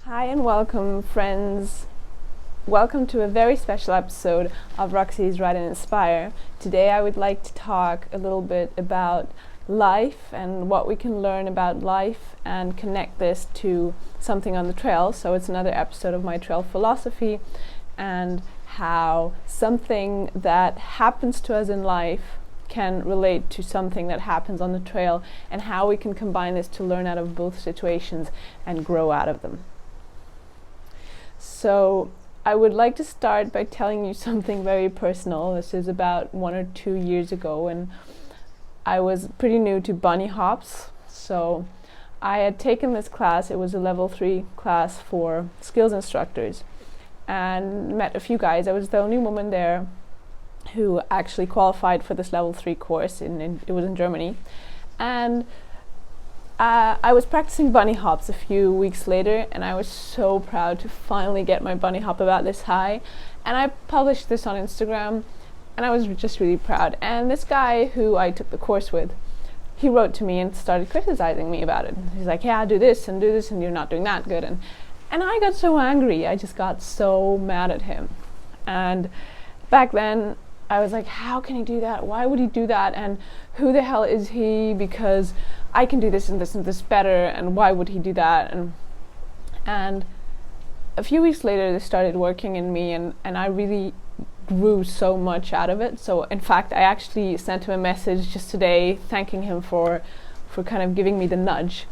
Hi and welcome, friends. Welcome to a very special episode of Roxy's Write and Inspire. Today I would like to talk a little bit about life and what we can learn about life and connect this to something on the trail. So it's another episode of my trail philosophy and how something that happens to us in life can relate to something that happens on the trail and how we can combine this to learn out of both situations and grow out of them. So I would like to start by telling you something very personal. This is about 1 or 2 years ago, and I was pretty new to bunny hops. So I had taken this class. It was a level 3 class for skills instructors, and met a few guys. I was the only woman there who actually qualified for this level 3 course. It was in Germany, and I was practicing bunny hops a few weeks later, and I was so proud to finally get my bunny hop about this high. And I published this on Instagram, and I was just really proud. And this guy who I took the course with, he wrote to me and started criticizing me about it. He's like, yeah, do this, and you're not doing that good. And I got so angry. I just got so mad at him. And back then, I was like, how can he do that? Why would he do that? And who the hell is he? Because I can do this and this and this better, and why would he do that? And a few weeks later, this started working in me, and I really grew so much out of it. So in fact, I actually sent him a message just today thanking him for kind of giving me the nudge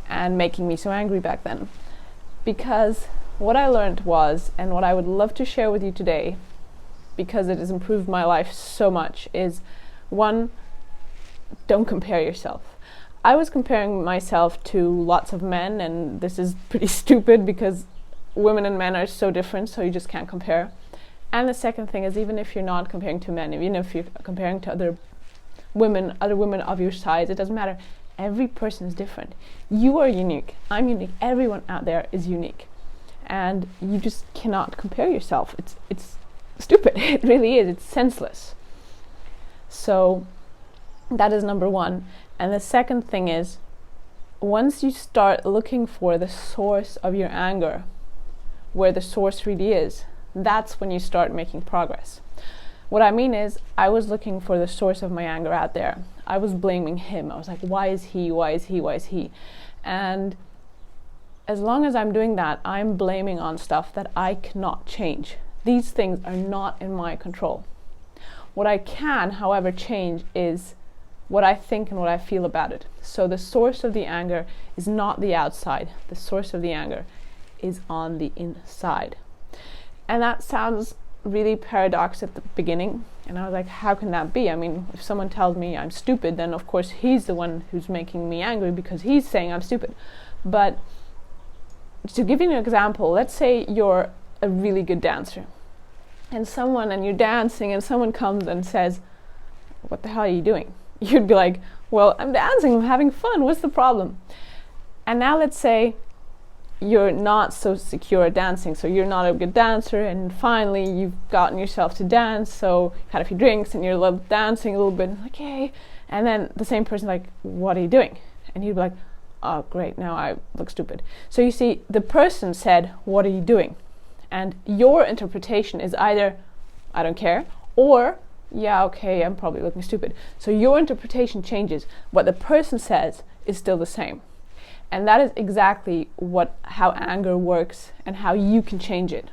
and making me so angry back then. Because what I learned was, and what I would love to share with you today, because it has improved my life so much, is one, don't compare yourself. I was comparing myself to lots of men, and this is pretty stupid because women and men are so different, so you just can't compare. And the second thing is, even if you're not comparing to men, even if you're comparing to other women of your size, it doesn't matter. Every person is different. You are unique. I'm unique. Everyone out there is unique. And you just cannot compare yourself. It's stupid. It really is. It's senseless. So that is number one. And the second thing is, once you start looking for the source of your anger, where the source really is, that's when you start making progress. What I mean is, I was looking for the source of my anger out there. I was blaming him. I was like, why is he? And as long as I'm doing that, I'm blaming on stuff that I cannot change. These things are not in my control. What I can, however, change is what I think and what I feel about it. So the source of the anger is not the outside. The source of the anger is on the inside. And that sounds really paradox at the beginning. And I was like, how can that be? I mean, if someone tells me I'm stupid, then of course he's the one who's making me angry because he's saying I'm stupid. But to give you an example, let's say you're a really good dancer. And you're dancing, and someone comes and says, what the hell are you doing? You'd be like, well, I'm dancing, I'm having fun, what's the problem? And now let's say you're not so secure at dancing, so you're not a good dancer, and finally you've gotten yourself to dance, so you had a few drinks and you're dancing a little bit, okay, and then the same person's like, what are you doing? And you'd be like, oh great, now I look stupid. So you see, the person said, what are you doing? And your interpretation is either, I don't care, or, yeah, okay, I'm probably looking stupid. So your interpretation changes. What the person says is still the same. And that is exactly how anger works and how you can change it.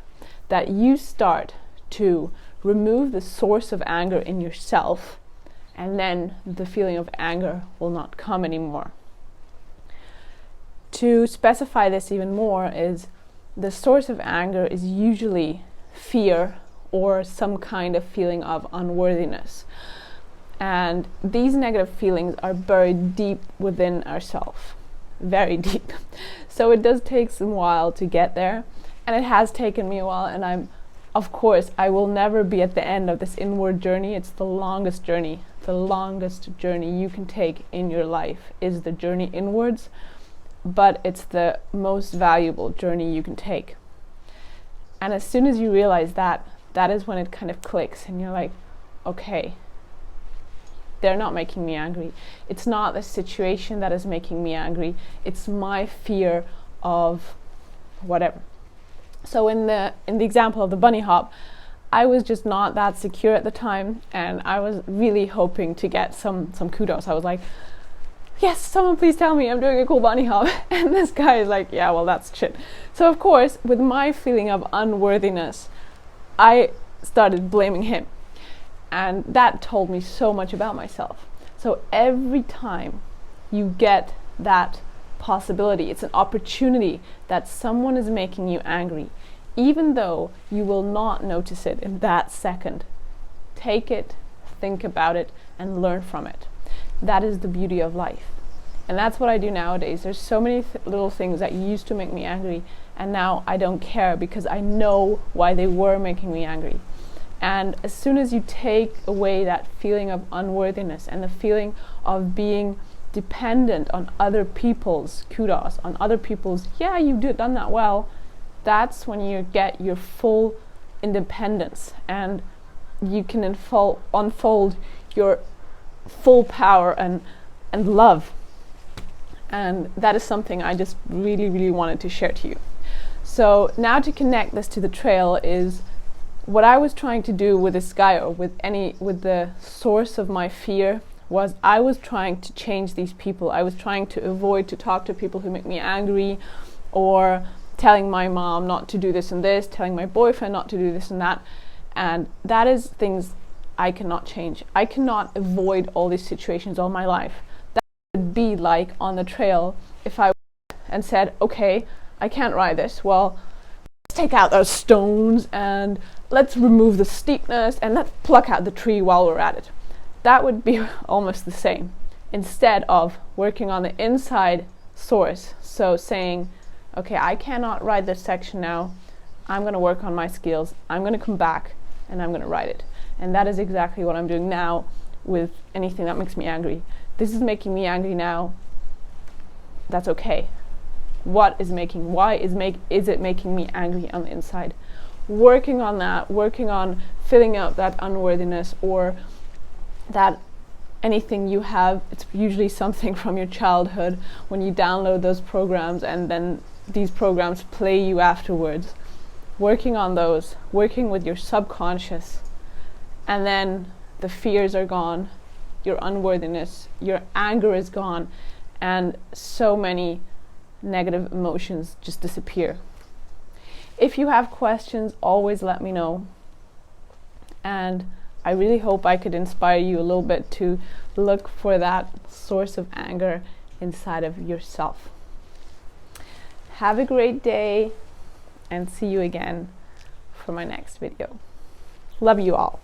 That you start to remove the source of anger in yourself, and then the feeling of anger will not come anymore. To specify this even more is, the source of anger is usually fear or some kind of feeling of unworthiness. And these negative feelings are buried deep within ourselves, very deep. So it does take some while to get there, and it has taken me a while, and I will never be at the end of this inward journey. It's the longest journey. The longest journey you can take in your life is the journey inwards. But it's the most valuable journey you can take. And as soon as you realize that is when it kind of clicks, and you're like, okay, they're not making me angry. It's not the situation that is making me angry. It's my fear of whatever. So in the example of the bunny hop, I was just not that secure at the time, and I was really hoping to get some kudos. I was like, yes, someone please tell me I'm doing a cool bunny hop. And this guy is like, yeah, well, that's shit. So of course, with my feeling of unworthiness, I started blaming him. And that told me so much about myself. So every time you get that possibility, it's an opportunity that someone is making you angry, even though you will not notice it in that second. Take it, think about it, and learn from it. That is the beauty of life. And that's what I do nowadays. There's so many little things that used to make me angry, and now I don't care because I know why they were making me angry. And as soon as you take away that feeling of unworthiness and the feeling of being dependent on other people's kudos, on other people's, yeah, you done that well, that's when you get your full independence, and you can unfold your full power and love. And that is something I just really, really wanted to share to you. So now to connect this to the trail is what I was trying to do with this guy, or with the source of my fear, was I was trying to change these people. I was trying to avoid to talk to people who make me angry, or telling my mom not to do this and this, telling my boyfriend not to do this and that. And that is things I cannot change. I cannot avoid all these situations all my life. That would be like on the trail if I went and said, okay, I can't ride this. Well, let's take out those stones and let's remove the steepness and let's pluck out the tree while we're at it. That would be almost the same, instead of working on the inside source. So saying, okay, I cannot ride this section now. I'm going to work on my skills. I'm going to come back and I'm going to ride it. And that is exactly what I'm doing now with anything that makes me angry. This is making me angry now. That's okay. Why is it making me angry on the inside? Working on that, working on filling out that unworthiness, or that anything you have. It's usually something from your childhood when you download those programs and then these programs play you afterwards. Working on those, working with your subconscious, and then the fears are gone, your unworthiness, your anger is gone, and so many negative emotions just disappear. If you have questions, always let me know. And I really hope I could inspire you a little bit to look for that source of anger inside of yourself. Have a great day, and see you again for my next video. Love you all.